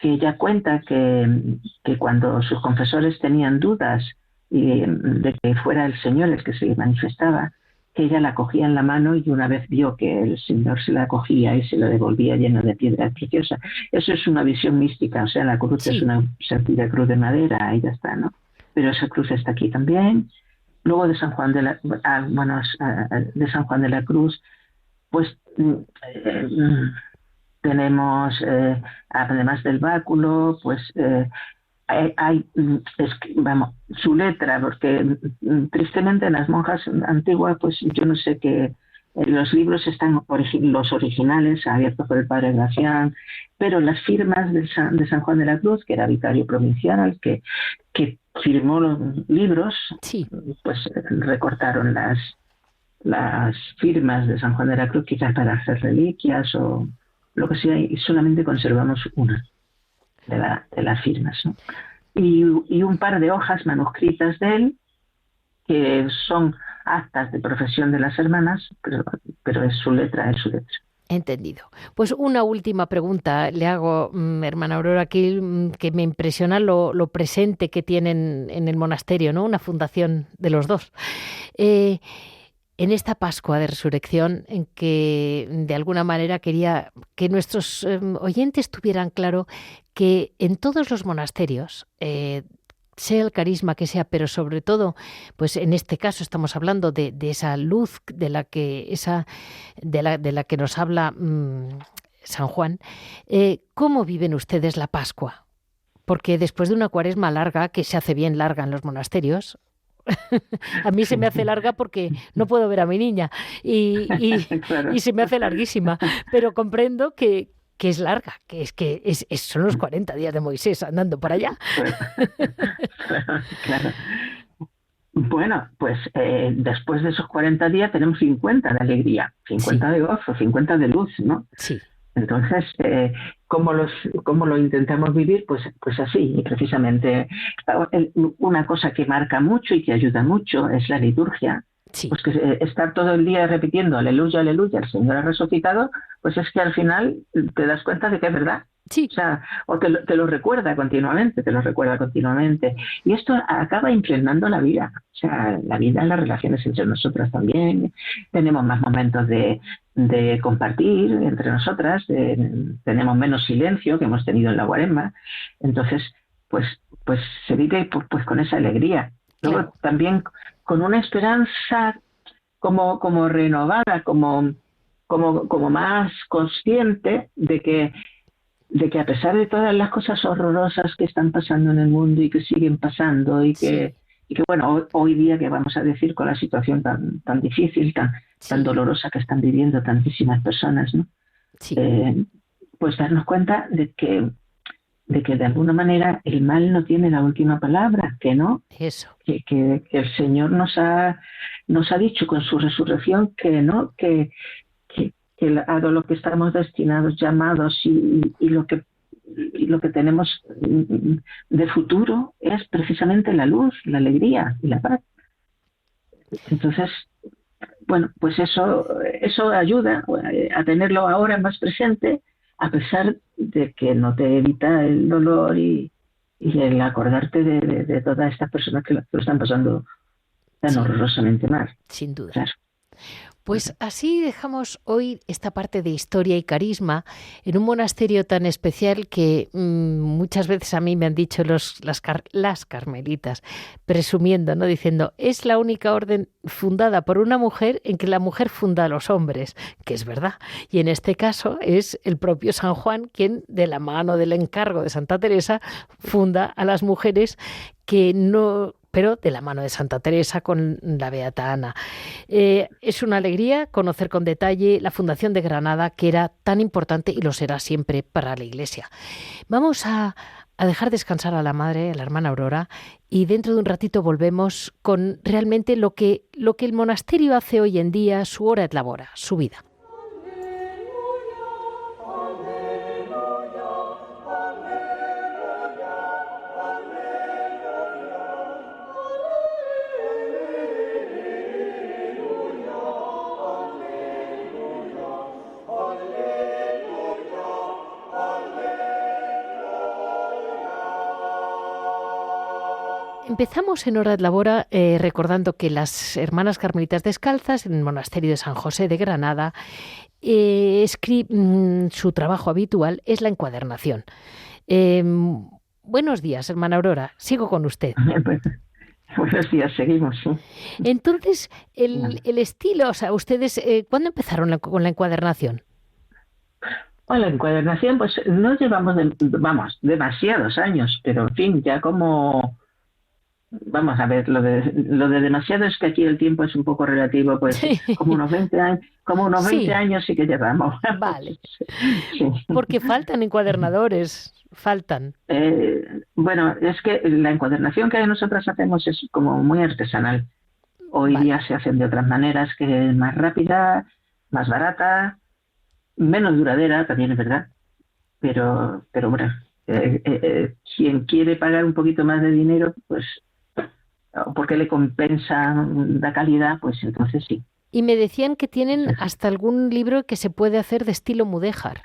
Speaker 4: ella cuenta que cuando sus confesores tenían dudas de que fuera el Señor el que se manifestaba, que ella la cogía en la mano y una vez vio que el Señor se la cogía y se la devolvía llena de piedras preciosas. Eso es una visión mística, o sea, la cruz es una sencilla cruz de madera y ya está, ¿no? Pero esa cruz está aquí también. Luego de San Juan de San Juan de la Cruz, pues tenemos, además del báculo, pues hay su letra, porque tristemente las monjas antiguas, pues yo no sé qué, los libros están los originales abiertos por el padre Gracián, pero las firmas de San Juan de la Cruz, que era vicario provincial, que firmó los libros, pues recortaron las firmas de San Juan de la Cruz, quizás para hacer reliquias o lo que sea, y solamente conservamos una de las firmas, ¿no? Y un par de hojas manuscritas de él, que son actas de profesión de las hermanas, pero es su letra.
Speaker 2: Entendido. Pues una última pregunta le hago, hermana Aurora, aquí que me impresiona lo presente que tienen en el monasterio, ¿no? Una fundación de los dos. En esta Pascua de Resurrección, en que de alguna manera quería que nuestros oyentes tuvieran claro que en todos los monasterios, sea el carisma que sea, pero sobre todo, pues en este caso estamos hablando de esa luz de la que nos habla San Juan. ¿Cómo viven ustedes la Pascua? Porque después de una cuaresma larga, que se hace bien larga en los monasterios, a mí se me hace larga porque no puedo ver a mi niña y se me hace larguísima, pero comprendo que es larga, son los 40 días de Moisés andando por allá.
Speaker 4: Claro. Bueno, pues después de esos 40 días tenemos 50 de alegría, 50 de gozo, 50 de luz, ¿no?
Speaker 2: Sí.
Speaker 4: Entonces, ¿cómo lo intentamos vivir? Pues así, y precisamente una cosa que marca mucho y que ayuda mucho es la liturgia. Sí. Pues que estar todo el día repitiendo aleluya, aleluya, el Señor ha resucitado, pues es que al final te das cuenta de que es verdad.
Speaker 2: Sí.
Speaker 4: O sea, te lo recuerda continuamente. Y esto acaba impregnando la vida. O sea, la vida, las relaciones entre nosotras también. Tenemos más momentos de compartir entre nosotras, tenemos menos silencio que hemos tenido en la cuaresma. Entonces, pues se vive pues con esa alegría. Luego claro. También con una esperanza como renovada, como más consciente de que a pesar de todas las cosas horrorosas que están pasando en el mundo y que siguen pasando y que bueno, hoy día que vamos a decir con la situación tan difícil, tan dolorosa que están viviendo tantísimas personas, ¿no? Sí. Pues darnos cuenta de que de alguna manera el mal no tiene la última palabra, que no,
Speaker 2: eso,
Speaker 4: que el Señor nos ha dicho con su resurrección que no, que a lo que estamos destinados, llamados y lo que tenemos de futuro es precisamente la luz, la alegría y la paz. Entonces, bueno, pues eso ayuda a tenerlo ahora más presente, a pesar de que no te evita el dolor y el acordarte de todas estas personas que lo están pasando tan horrorosamente mal.
Speaker 2: Sin duda.
Speaker 4: Claro.
Speaker 2: Pues así dejamos hoy esta parte de historia y carisma en un monasterio tan especial que muchas veces a mí me han dicho las carmelitas, presumiendo, ¿no? Diciendo, es la única orden fundada por una mujer en que la mujer funda a los hombres, que es verdad. Y en este caso es el propio San Juan quien, de la mano del encargo de Santa Teresa, funda a las mujeres que no pero de la mano de Santa Teresa con la Beata Ana. Es una alegría conocer con detalle la Fundación de Granada, que era tan importante y lo será siempre para la Iglesia. Vamos a dejar descansar a la madre, a la hermana Aurora, y dentro de un ratito volvemos con realmente lo que el monasterio hace hoy en día, su hora et labora, su vida. Empezamos en Hora et Labora recordando que las Hermanas Carmelitas Descalzas en el monasterio de San José de Granada su trabajo habitual es la encuadernación. Buenos días, hermana Aurora. Sigo con usted.
Speaker 4: Buenos días, seguimos, sí.
Speaker 2: Entonces, el estilo, o sea, ustedes, ¿cuándo empezaron con la encuadernación?
Speaker 4: Bueno, la encuadernación, pues no llevamos, demasiados años, pero en fin, ya como... Vamos a ver, lo de demasiado es que aquí el tiempo es un poco relativo, pues sí. como unos 20 años sí que llevamos.
Speaker 2: Vale.
Speaker 4: Sí.
Speaker 2: Porque faltan encuadernadores, faltan.
Speaker 4: Bueno, es que la encuadernación que nosotros hacemos es como muy artesanal. Hoy día se hacen de otras maneras, que es más rápida, más barata, menos duradera, también es verdad. Pero bueno, quien quiere pagar un poquito más de dinero, pues porque le compensa la calidad, pues entonces sí.
Speaker 2: Y me decían que tienen hasta algún libro que se puede hacer de estilo mudéjar.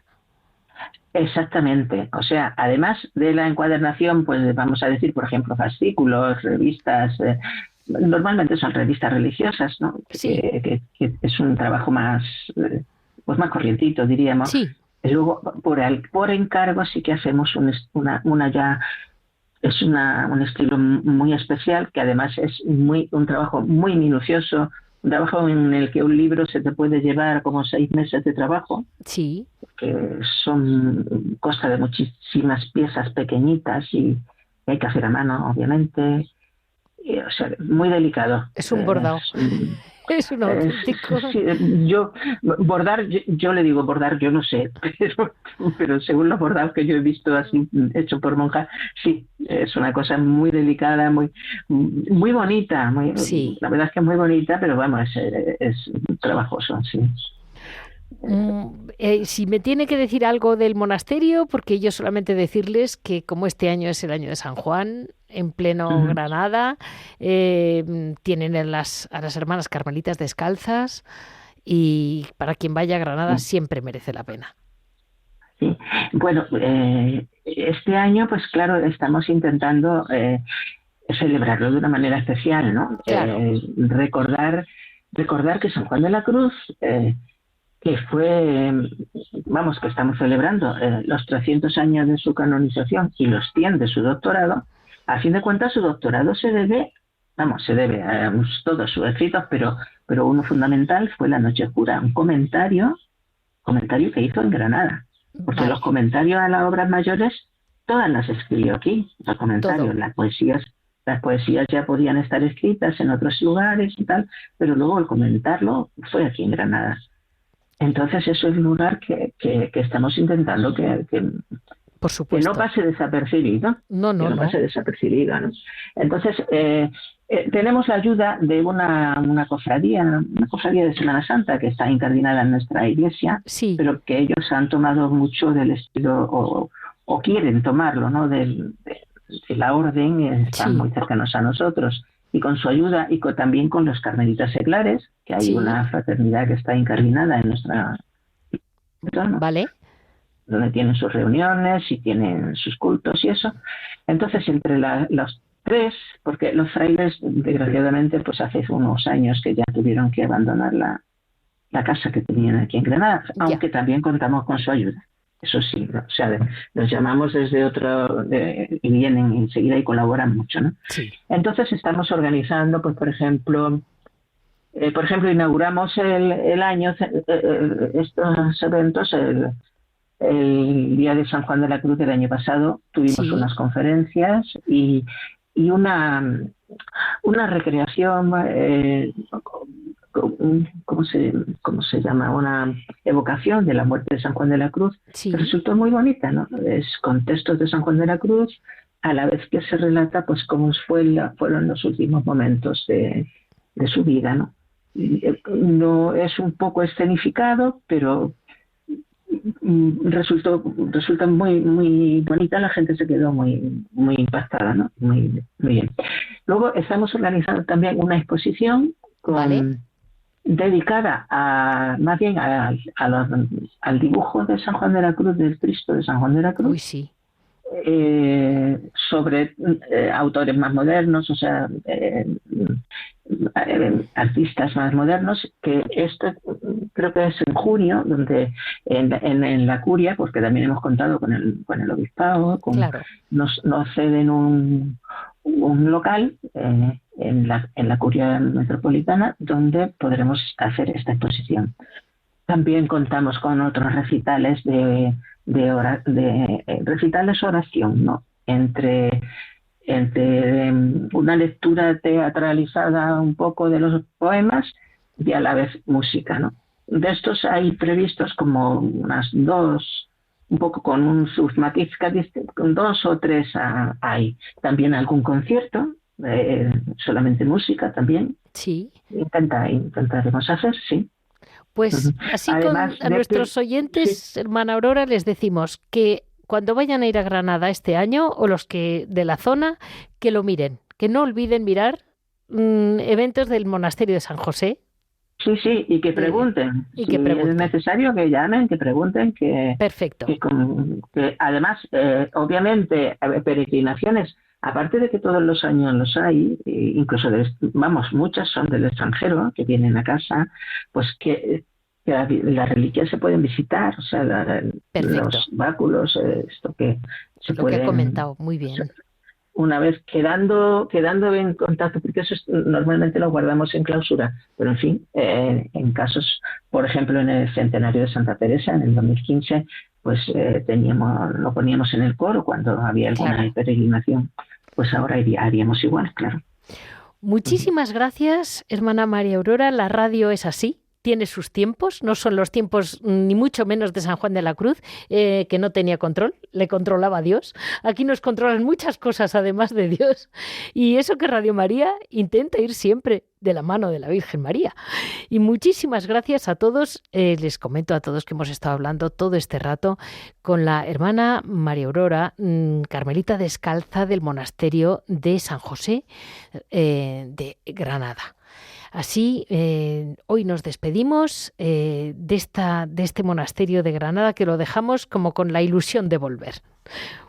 Speaker 4: Exactamente. O sea, además de la encuadernación, pues vamos a decir, por ejemplo, fascículos, revistas, normalmente son revistas religiosas, ¿no?
Speaker 2: Sí.
Speaker 4: Que es un trabajo más, pues más corrientito, diríamos.
Speaker 2: Sí.
Speaker 4: Y luego, por encargo sí que hacemos un estilo muy especial, que además es un trabajo muy minucioso, un trabajo en el que un libro se te puede llevar como 6 meses de trabajo.
Speaker 2: Sí.
Speaker 4: Que consta de muchísimas piezas pequeñitas y hay que hacer a mano, obviamente. O sea, muy delicado.
Speaker 2: Es un bordado. Es un auténtico.
Speaker 4: Sí, yo le digo bordar, yo no sé, pero según los bordados que yo he visto así hecho por monjas, sí, es una cosa muy delicada, muy bonita,
Speaker 2: sí.
Speaker 4: La verdad es que es muy bonita, pero vamos, es trabajoso, sí.
Speaker 2: Si me tiene que decir algo del monasterio, porque yo solamente decirles que como este año es el año de San Juan, en pleno Granada, tienen a las Hermanas Carmelitas Descalzas y para quien vaya a Granada siempre merece la pena.
Speaker 4: Sí, bueno, este año pues claro, estamos intentando celebrarlo de una manera especial, ¿no?
Speaker 2: Claro.
Speaker 4: Recordar que San Juan de la Cruz... que estamos celebrando los 300 años de su canonización y los 100 de su doctorado. A fin de cuentas, su doctorado se debe a todos sus escritos, pero uno fundamental fue La Noche Oscura, un comentario que hizo en Granada, porque los comentarios a las obras mayores todas las escribió aquí, los comentarios, las poesías ya podían estar escritas en otros lugares y tal, pero luego el comentarlo fue aquí en Granada. Entonces eso es un lugar que estamos intentando que
Speaker 2: por supuesto,
Speaker 4: no pase desapercibido. No pase desapercibido, ¿no? Entonces tenemos la ayuda de una cofradía de Semana Santa que está incardinada en nuestra iglesia,
Speaker 2: sí.
Speaker 4: Pero que ellos han tomado mucho del estilo o quieren tomarlo, ¿no? De la orden, están muy cercanos a nosotros. Y con su ayuda y también con los carmelitas seglares, que hay una fraternidad que está incardinada en nuestra zona,
Speaker 2: vale,
Speaker 4: donde tienen sus reuniones y tienen sus cultos y eso. Entonces, entre los tres, porque los frailes, desgraciadamente, pues hace unos años que ya tuvieron que abandonar la casa que tenían aquí en Granada, aunque también contamos con su ayuda. Eso sí, o sea, los llamamos desde y vienen enseguida y colaboran mucho, ¿no?
Speaker 2: Sí.
Speaker 4: Entonces estamos organizando, pues por ejemplo, inauguramos el año, estos eventos, el día de San Juan de la Cruz del año pasado, tuvimos unas conferencias y una una recreación, ¿cómo se llama? Una evocación de la muerte de San Juan de la Cruz,
Speaker 2: sí,
Speaker 4: que resultó muy bonita, ¿no? Es con textos de San Juan de la Cruz, a la vez que se relata pues cómo fueron los últimos momentos de su vida, ¿no? No es un poco escenificado, pero resulta muy muy bonita, la gente se quedó muy muy impactada, ¿no? Muy bien. Luego estamos organizando también una exposición
Speaker 2: ¿vale?
Speaker 4: dedicada más bien al dibujo de San Juan de la Cruz, del Cristo de San Juan de la
Speaker 2: Uy,
Speaker 4: Cruz,
Speaker 2: sí.
Speaker 4: sobre autores más modernos, o sea, artistas más modernos, que esto creo que es en junio, donde en la curia, porque también hemos contado con el obispado,
Speaker 2: Claro.
Speaker 4: nos ceden un local en la curia metropolitana, donde podremos hacer esta exposición. También contamos con otros recitales recitales oración, ¿no? Entre una lectura teatralizada un poco de los poemas y a la vez música, ¿no? De estos hay previstos como unas dos, un poco con sus matices, con 2 o 3 hay. También algún concierto, solamente música también.
Speaker 2: Sí.
Speaker 4: Intentaremos hacer, sí.
Speaker 2: Pues así
Speaker 4: Además
Speaker 2: a nuestros oyentes,
Speaker 4: sí.
Speaker 2: hermana Aurora, les decimos que cuando vayan a ir a Granada este año, o los que de la zona, que lo miren, que no olviden mirar eventos del monasterio de San José.
Speaker 4: Sí, y que pregunten.
Speaker 2: Y
Speaker 4: si
Speaker 2: que pregunten.
Speaker 4: es necesario, que llamen, que pregunten,
Speaker 2: Perfecto.
Speaker 4: que además, obviamente, peregrinaciones, aparte de que todos los años los hay, incluso, muchas son del extranjero, que vienen a casa, pues que las reliquias se pueden visitar, o sea, los báculos, esto que se
Speaker 2: lo
Speaker 4: pueden...
Speaker 2: que he comentado, muy bien.
Speaker 4: Una vez quedando en contacto, porque eso normalmente lo guardamos en clausura, pero en fin, en casos, por ejemplo, en el centenario de Santa Teresa, en el 2015, pues lo poníamos en el coro cuando había alguna peregrinación, pues ahora haríamos igual, claro.
Speaker 2: Muchísimas gracias, hermana María Aurora. La radio es así. Tiene sus tiempos, no son los tiempos ni mucho menos de San Juan de la Cruz, que no tenía control, le controlaba Dios. Aquí nos controlan muchas cosas además de Dios. Y eso que Radio María intenta ir siempre de la mano de la Virgen María. Y muchísimas gracias a todos. Les comento a todos que hemos estado hablando todo este rato con la hermana María Aurora, carmelita descalza del monasterio de San José de Granada. Así, hoy nos despedimos de este monasterio de Granada, que lo dejamos como con la ilusión de volver.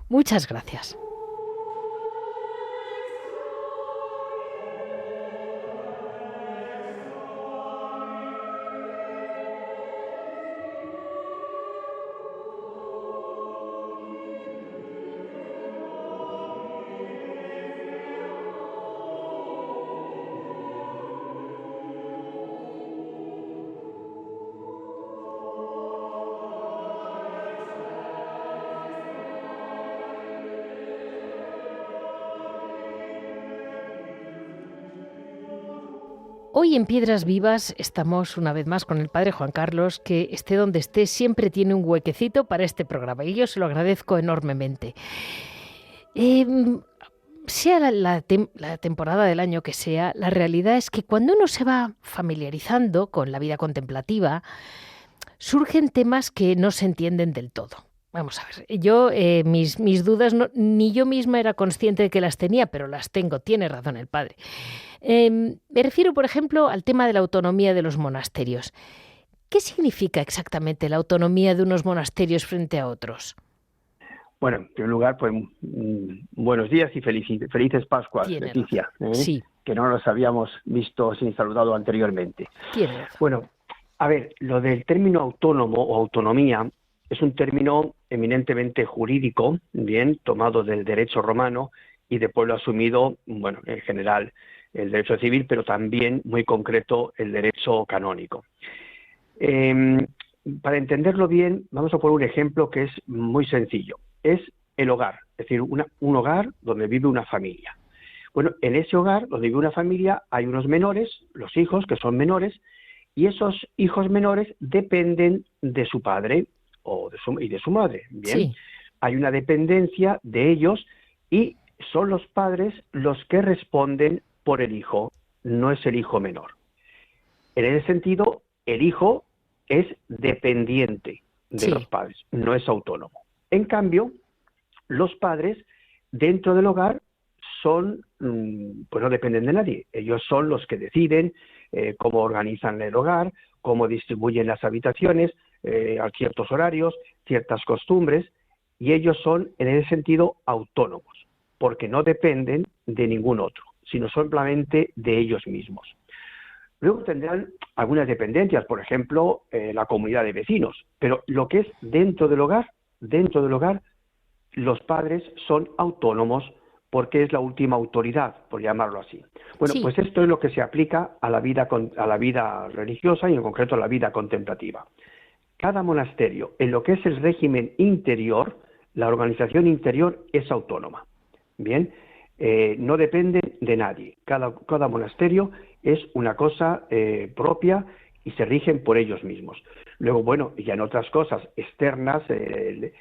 Speaker 2: Muchas gracias. Hoy en Piedras Vivas estamos una vez más con el Padre Juan Carlos, que esté donde esté siempre tiene un huequecito para este programa y yo se lo agradezco enormemente. Sea la temporada del año que sea, la realidad es que cuando uno se va familiarizando con la vida contemplativa, surgen temas que no se entienden del todo. Vamos a ver, yo mis dudas, ni yo misma era consciente de que las tenía, pero las tengo, tiene razón el Padre. Me refiero, por ejemplo, al tema de la autonomía de los monasterios. ¿Qué significa exactamente la autonomía de unos monasterios frente a otros?
Speaker 5: Bueno, en primer lugar, pues buenos días y felices Pascuas, Leticia,
Speaker 2: sí,
Speaker 5: que no nos habíamos visto sin saludado anteriormente.
Speaker 2: Tiene razón.
Speaker 5: Bueno, a ver, lo del término autónomo o autonomía es un término eminentemente jurídico, bien, tomado del derecho romano y después lo ha asumido, bueno, en general el derecho civil, pero también muy concreto el derecho canónico. Para entenderlo bien, vamos a poner un ejemplo que es muy sencillo. Es el hogar, es decir, un hogar donde vive una familia. Bueno, en ese hogar donde vive una familia hay unos menores, los hijos que son menores, y esos hijos menores dependen de su padre y de su madre. Bien,
Speaker 2: Sí.
Speaker 5: hay una dependencia de ellos y son los padres los que responden por el hijo, no es el hijo menor. En ese sentido, el hijo es dependiente de los padres, no es autónomo. En cambio, los padres dentro del hogar son, pues no dependen de nadie. Ellos son los que deciden cómo organizan el hogar, cómo distribuyen las habitaciones, a ciertos horarios, ciertas costumbres, y ellos son, en ese sentido, autónomos, porque no dependen de ningún otro, sino solamente de ellos mismos. Luego tendrán algunas dependencias, por ejemplo, la comunidad de vecinos, pero lo que es dentro del hogar, los padres son autónomos porque es la última autoridad, por llamarlo así. Bueno,
Speaker 2: Sí.
Speaker 5: pues esto es lo que se aplica a la vida religiosa y en concreto a la vida contemplativa. Cada monasterio, en lo que es el régimen interior, la organización interior es autónoma. Bien, no depende de nadie. Cada monasterio es una cosa propia y se rigen por ellos mismos. Luego, bueno, ya en otras cosas externas, de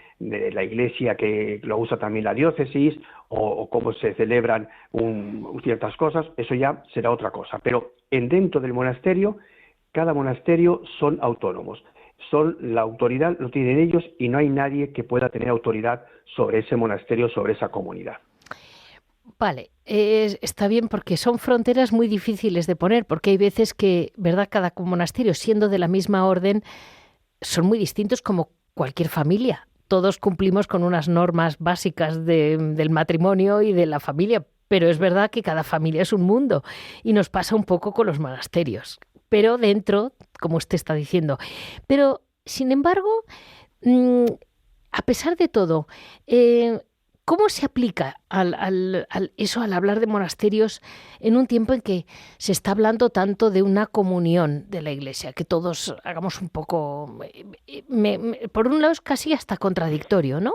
Speaker 5: la iglesia que lo usa también la diócesis, o cómo se celebran ciertas cosas, eso ya será otra cosa. Pero dentro del monasterio, cada monasterio son autónomos. La autoridad lo tienen ellos y no hay nadie que pueda tener autoridad sobre ese monasterio, sobre esa comunidad.
Speaker 2: Vale, está bien porque son fronteras muy difíciles de poner, porque hay veces que, ¿verdad?, cada monasterio, siendo de la misma orden, son muy distintos como cualquier familia. Todos cumplimos con unas normas básicas del matrimonio y de la familia, pero es verdad que cada familia es un mundo y nos pasa un poco con los monasterios, pero dentro, como usted está diciendo. Pero, sin embargo, a pesar de todo, ¿cómo se aplica eso al hablar de monasterios en un tiempo en que se está hablando tanto de una comunión de la Iglesia? Que todos hagamos un poco... por un lado es casi hasta contradictorio, ¿no?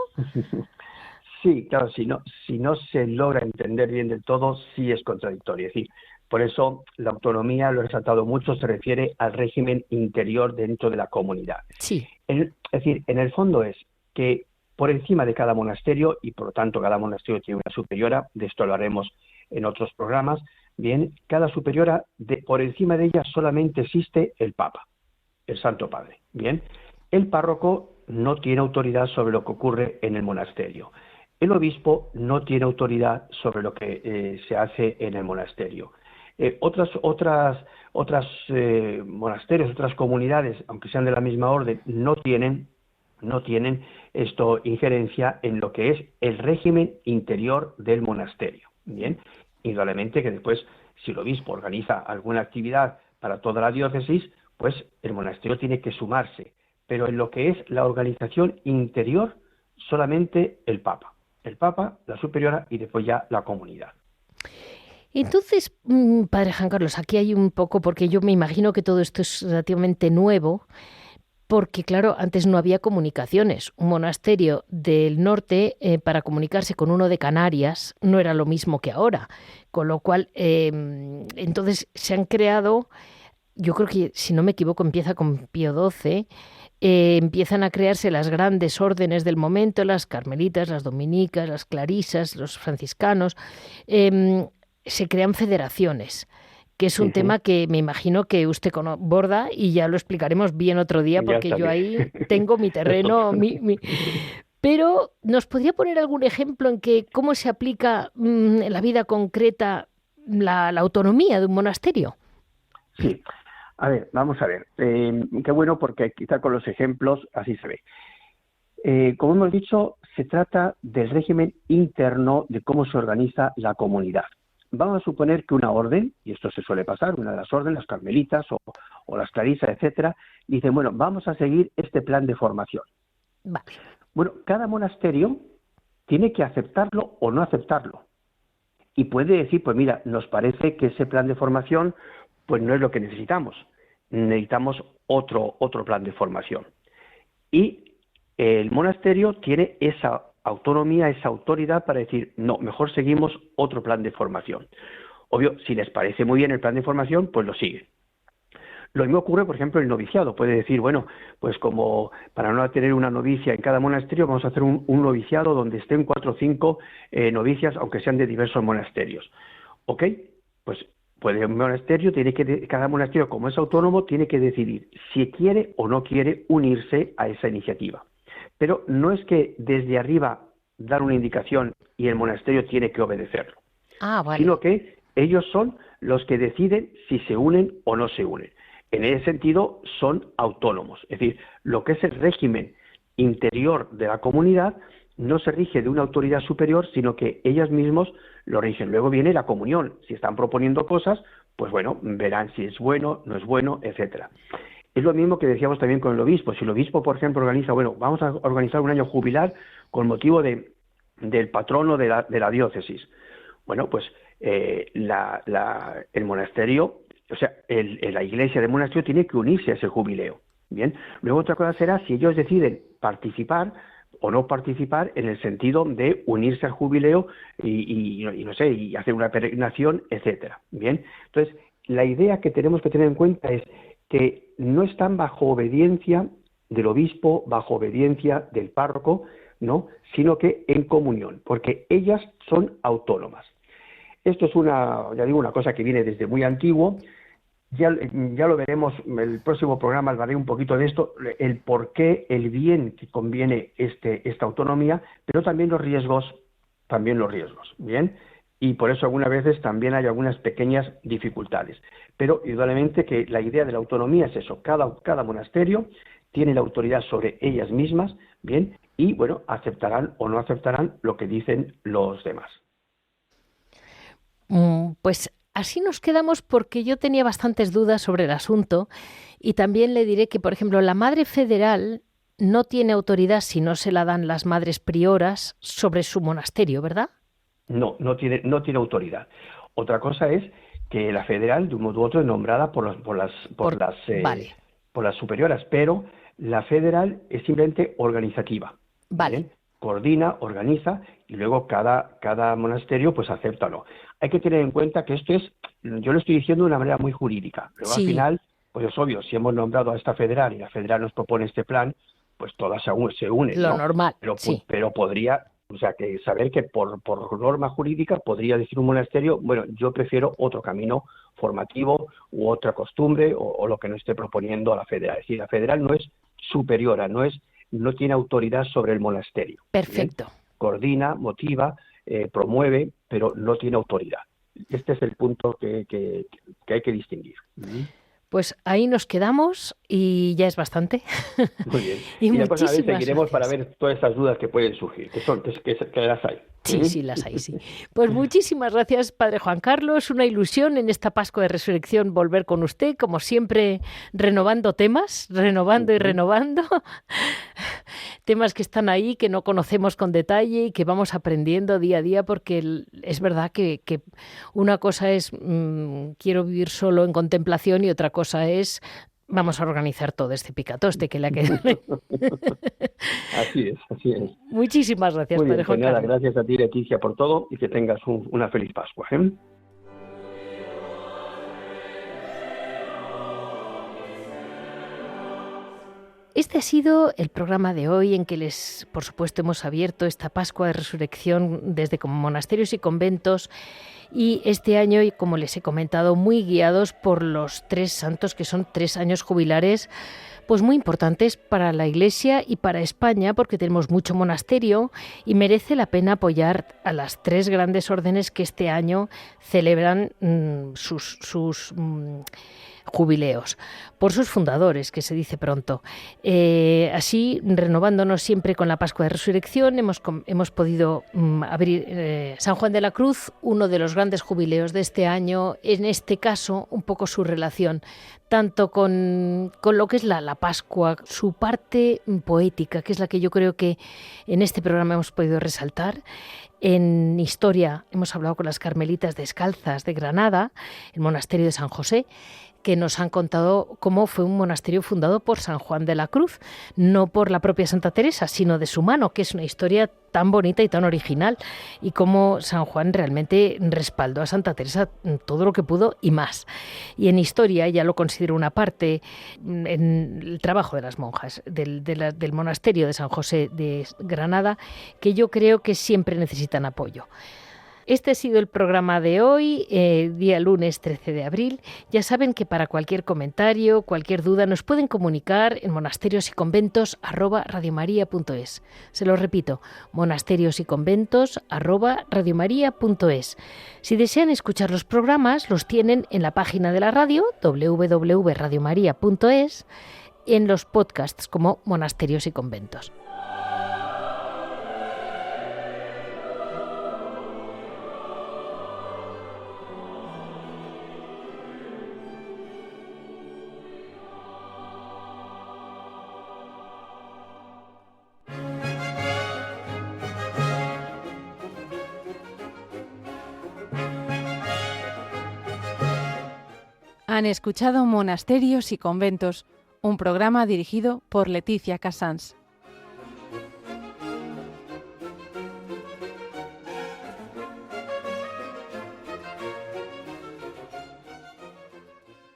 Speaker 5: Sí, claro, si no se logra entender bien del todo, sí es contradictorio. Es decir, por eso la autonomía, lo he resaltado mucho, se refiere al régimen interior dentro de la comunidad.
Speaker 2: Sí.
Speaker 5: Es decir, en el fondo es que por encima de cada monasterio, y por lo tanto cada monasterio tiene una superiora, de esto lo haremos en otros programas, bien, cada superiora, por encima de ella solamente existe el Papa, el Santo Padre, bien. El párroco no tiene autoridad sobre lo que ocurre en el monasterio. El obispo no tiene autoridad sobre lo que se hace en el monasterio. Otras monasterios, otras comunidades, aunque sean de la misma orden, no tienen injerencia en lo que es el régimen interior del monasterio. Bien, indudablemente que después, si el obispo organiza alguna actividad para toda la diócesis, pues el monasterio tiene que sumarse. Pero en lo que es la organización interior, solamente el Papa, la superiora y después ya la comunidad.
Speaker 2: Entonces, Padre Juan Carlos, aquí hay un poco, porque yo me imagino que todo esto es relativamente nuevo, porque claro, antes no había comunicaciones. Un monasterio del norte para comunicarse con uno de Canarias no era lo mismo que ahora, con lo cual entonces se han creado, yo creo que si no me equivoco empieza con Pío XII, empiezan a crearse las grandes órdenes del momento, las carmelitas, las dominicas, las clarisas, los franciscanos, se crean federaciones, que es un tema que me imagino que usted borda y ya lo explicaremos bien otro día, porque yo ahí tengo mi terreno. Pero, ¿nos podría poner algún ejemplo en que cómo se aplica en la vida concreta la autonomía de un monasterio?
Speaker 5: Sí. A ver, vamos a ver. Qué bueno, porque quizá con los ejemplos así se ve. Como hemos dicho, se trata del régimen interno de cómo se organiza la comunidad. Vamos a suponer que una orden, y esto se suele pasar, una de las órdenes, las carmelitas o las clarisas, etcétera, dice, bueno, vamos a seguir este plan de formación.
Speaker 2: Vale.
Speaker 5: Bueno, cada monasterio tiene que aceptarlo o no aceptarlo. Y puede decir, pues mira, nos parece que ese plan de formación pues no es lo que necesitamos. Necesitamos otro plan de formación. Y el monasterio tiene esa autonomía, esa autoridad para decir, no, mejor seguimos otro plan de formación. Obvio, si les parece muy bien el plan de formación, pues lo siguen. Lo mismo ocurre, por ejemplo, en el noviciado. Puede decir, bueno, pues como para no tener una novicia en cada monasterio, vamos a hacer un noviciado donde estén 4 o 5 novicias, aunque sean de diversos monasterios. ¿Ok? Pues el monasterio cada monasterio, como es autónomo, tiene que decidir si quiere o no quiere unirse a esa iniciativa. Pero no es que desde arriba dar una indicación y el monasterio tiene que obedecerlo, sino que ellos son los que deciden si se unen o no se unen. En ese sentido, son autónomos. Es decir, lo que es el régimen interior de la comunidad no se rige de una autoridad superior, sino que ellos mismos lo rigen. Luego viene la comunión. Si están proponiendo cosas, pues bueno, verán si es bueno, no es bueno, etcétera. Es lo mismo que decíamos también con el obispo. Si el obispo, por ejemplo, organiza, bueno, vamos a organizar un año jubilar con motivo del patrono de la diócesis. Bueno, pues el monasterio, o sea, la iglesia del monasterio tiene que unirse a ese jubileo. Bien. Luego otra cosa será si ellos deciden participar o no participar en el sentido de unirse al jubileo y no sé, y hacer una peregrinación, etcétera. Bien. Entonces, la idea que tenemos que tener en cuenta es que no están bajo obediencia del obispo, bajo obediencia del párroco, ¿no? Sino que en comunión, porque ellas son autónomas. Esto es una cosa que viene desde muy antiguo. Ya lo veremos en el próximo programa, hablaré un poquito de esto, el por qué, el bien que conviene esta autonomía, pero también los riesgos, ¿bien? Y por eso algunas veces también hay algunas pequeñas dificultades. Pero indudablemente que la idea de la autonomía es eso, cada monasterio tiene la autoridad sobre ellas mismas, ¿bien? Y bueno, aceptarán o no aceptarán lo que dicen los demás.
Speaker 2: Pues así nos quedamos porque yo tenía bastantes dudas sobre el asunto y también le diré que, por ejemplo, la Madre Federal no tiene autoridad si no se la dan las madres prioras sobre su monasterio, ¿verdad?
Speaker 5: No tiene autoridad. Otra cosa es que la federal, de un modo u otro, es nombrada por las superioras, pero la federal es simplemente organizativa.
Speaker 2: Vale.
Speaker 5: ¿Bien? Coordina, organiza y luego cada monasterio pues acepta o no. Hay que tener en cuenta que yo lo estoy diciendo de una manera muy jurídica. Luego al final, pues es obvio, si hemos nombrado a esta federal y la federal nos propone este plan, pues todas se unen.
Speaker 2: Lo
Speaker 5: ¿no?
Speaker 2: normal,
Speaker 5: pero podría, o sea, que saber que por norma jurídica podría decir un monasterio, bueno, yo prefiero otro camino formativo u otra costumbre o lo que nos esté proponiendo la federal. Es decir, la federal no es superiora, no tiene autoridad sobre el monasterio.
Speaker 2: Perfecto.
Speaker 5: ¿Bien? Coordina, motiva, promueve, pero no tiene autoridad. Este es el punto que hay que distinguir.
Speaker 2: Pues ahí nos quedamos y ya es bastante.
Speaker 5: Muy bien.
Speaker 2: y
Speaker 5: la próxima vez seguiremos
Speaker 2: gracias.
Speaker 5: para ver todas esas dudas que pueden surgir, que las hay.
Speaker 2: Sí, las hay, sí. Pues muchísimas gracias, Padre Juan Carlos. Una ilusión en esta Pascua de Resurrección volver con usted, como siempre, renovando temas, renovando y renovando. Temas que están ahí, que no conocemos con detalle y que vamos aprendiendo día a día, porque es verdad que una cosa es quiero vivir solo en contemplación y otra cosa es vamos a organizar todo este picatoste que le ha quedado.
Speaker 5: Así es.
Speaker 2: Muchísimas gracias,
Speaker 5: Muy bien,
Speaker 2: Padre Juan
Speaker 5: pues nada,
Speaker 2: Carlos.
Speaker 5: gracias a ti, Leticia, por todo y que tengas una feliz Pascua.
Speaker 2: Este ha sido el programa de hoy en que por supuesto, hemos abierto esta Pascua de Resurrección desde como monasterios y conventos y este año, como les he comentado, muy guiados por los 3 santos que son 3 años jubilares, pues muy importantes para la Iglesia y para España porque tenemos mucho monasterio y merece la pena apoyar a las 3 grandes órdenes que este año celebran sus jubileos, por sus fundadores, que se dice pronto. Así, renovándonos siempre con la Pascua de Resurrección, hemos podido abrir San Juan de la Cruz, uno de los grandes jubileos de este año, en este caso, un poco su relación, tanto con lo que es la Pascua, su parte poética, que es la que yo creo que en este programa hemos podido resaltar. En historia hemos hablado con las Carmelitas Descalzas de Granada, el monasterio de San José, que nos han contado cómo fue un monasterio fundado por San Juan de la Cruz, no por la propia Santa Teresa, sino de su mano, que es una historia tan bonita y tan original, y cómo San Juan realmente respaldó a Santa Teresa todo lo que pudo y más. Y en historia ya lo considero una parte en el trabajo de las monjas del monasterio de San José de Granada, que yo creo que siempre necesitan apoyo. Este ha sido el programa de hoy, día lunes 13 de abril. Ya saben que para cualquier comentario, cualquier duda, nos pueden comunicar en monasteriosyconventos@radiomaria.es. Se lo repito, monasteriosyconventos@radiomaria.es. Si desean escuchar los programas, los tienen en la página de la radio, www.radiomaria.es, en los podcasts como Monasterios y Conventos.
Speaker 1: Han escuchado Monasterios y Conventos, un programa dirigido por Leticia Casans.